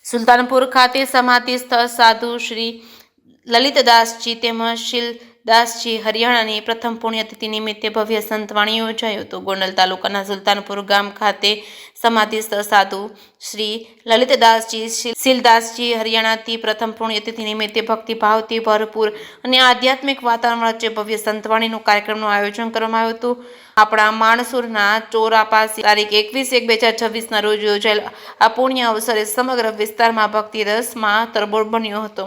સુલતાનપુર ખાતે સમાધિસ્થ સાધુ શ્રી લલિતદાસજી તેમજ શીલદાસજી હરિયાણાની પ્રથમ પુણ્યતિથિ નિમિત્તે ભવ્ય સંતવાણી યોજાયો હતો। ગોંડલ તાલુકાના સુલતાનપુર ગામ ખાતે સમાધિસ્થ સાધુ શ્રી લલિતદાસજી શીલદાસજી હરિયાણાથી પ્રથમ પુણ્યતિથિ નિમિત્તે ભક્તિભાવથી ભરપૂર અને આધ્યાત્મિક વાતાવરણ વચ્ચે ભવ્ય સંતવાણીનું કાર્યક્રમનું આયોજન કરવામાં આવ્યું હતું। આપણા માણસુરના ચોરા પાસે તારીખ 21/1/2026 રોજ યોજાયેલ આ પુણ્ય અવસરે સમગ્ર વિસ્તારમાં ભક્તિ રસમાં તરબોળ બન્યો હતો।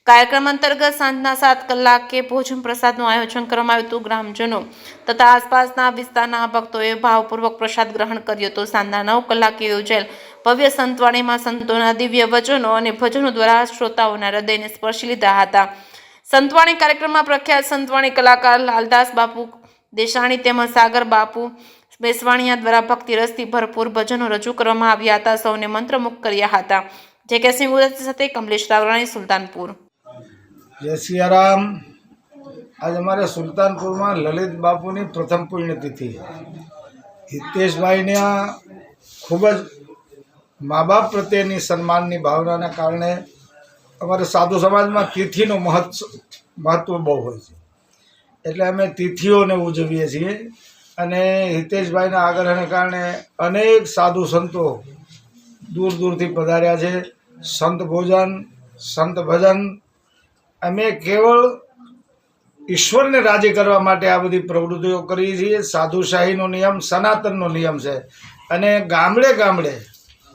કાર્યક્રમ અંતર્ગત સાંજના 7 કલાકે ભોજન પ્રસાદનું આયોજન કરવામાં આવ્યું હતું। ગ્રામજનો તથા આસપાસના વિસ્તારના ભક્તોએ ભાવપૂર્વક પ્રસાદ ગ્રહણ કર્યો હતો। સાંજના 9 કલાકે યોજાયેલ ભવ્ય સંતવાણીમાં સંતોના દિવ્ય વચનો અને ભજનો દ્વારા શ્રોતાઓના હૃદયને સ્પર્શી લીધા હતા। સંતવાણી કાર્યક્રમમાં પ્રખ્યાત સંતવાણી કલાકાર લાલદાસ બાપુ દેસાણી તેમજ સાગર બાપુ બેસવાણીયા દ્વારા ભક્તિ રસથી ભરપૂર ભજનો રજૂ કરવામાં આવ્યા હતા। સૌને મંત્રમુગ્ધ કર્યા હતા। જે કે સિંહ સાથે કમલેશ રાવરાણી, સુલતાનપુર। जय सियाराम। आज हमारे सुल्तानपुर में ललित बापू की प्रथम पुण्यतिथि हितेश भाई ने खूब ज माँ बाप प्रत्येनी सम्मान की भावना कारण अमरे साधु समाज में तिथि महत्व बहु हो एटले अमे तिथिओने उजवीए छीए अने हितेश भाई आग्रहने कारणे अनेक साधु संतो दूर दूर थी पधार्या छे। संत भोजन, संत भजन अमे केवल ईश्वर ने राजी करवा माटे आ बधी प्रवृत्तिओ करीए छीए। साधुशाहीनो नियम सनातननो नियम छे अने गामडे गामडे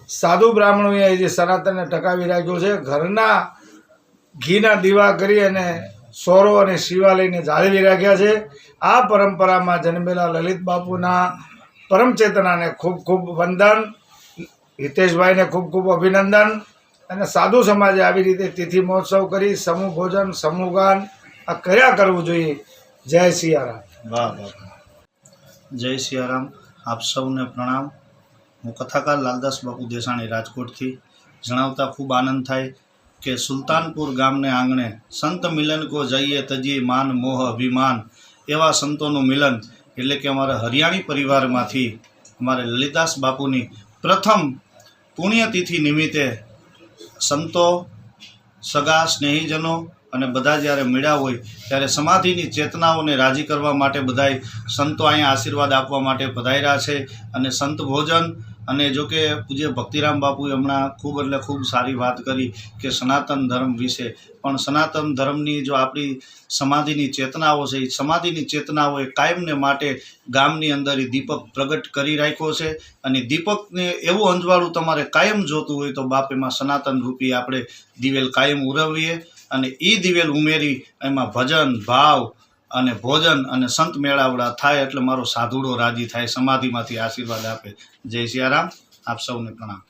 साधु ब्राह्मणोए जे सनातनने टकावी राख्यो छे। घरना घीना दीवा करी अने सोरो अने शिवालयने जाळवी राख्या छे। आ परंपरामां जन्मेला ललित बापूना परम चेतनाने खूब खूब वंदन। हितेश भाई ने खूब खूब अभिनंदन। અને સાધુ સમાજે આવી રીતે તિથિ મહોત્સવ કરી સમૂહ ભોજન સમૂહ ગાન આ કર્યા કરવું જોઈએ। જય સિયારામ। વાહ વાહ। જય સિયારામ। આપ સૌને પ્રણામ। હું કથાકાર લાલદાસ બાપુ દેસાણી રાજકોટથી જણાવતા ખૂબ આનંદ થાય કે સુલતાનપુર ગામને આંગણે સંત મિલન કો જઈએ તજીએ માન મોહ અભિમાન એવા સંતોનું મિલન એટલે કે અમારા હરિયાણી પરિવારમાંથી અમારે લલિતદાસ બાપુની પ્રથમ પુણ્યતિથિ નિમિત્તે संतो सगा स्नेहीजनों અને બધા જ્યારે મળ્યા હોય ત્યારે સમાધિની ચેતનાઓને રાજી કરવા માટે બધાય સંતો અહીંયા આશીર્વાદ આપવા માટે પધાર્યા છે। અને સંત ભોજન અને જો કે પૂજ્ય ભક્તિરામ બાપુએ હમણાં ખૂબ એટલે ખૂબ સારી વાત કરી કે સનાતન ધર્મ વિશે, પણ સનાતન ધર્મની જો આપણી સમાધિની ચેતનાઓ છે એ સમાધિની ચેતનાઓએ કાયમને માટે ગામની અંદર એ દીપક પ્રગટ કરી રાખ્યો છે। અને દીપકને એવું અંજવાળું તમારે કાયમ જોતું હોય તો બાપ એમાં સનાતન રૂપી આપણે દિવેલ કાયમ ઉરવીએ અને એ દિવેલ ઉમેરી એમાં ભજન ભાવ અને ભોજન અને સંત મેળાવડા થાય એટલે મારો સાધુડો રાજી થાય, સમાધિમાંથી આશીર્વાદ આપે। જય સિયારામ। આપ સૌને પ્રણામ।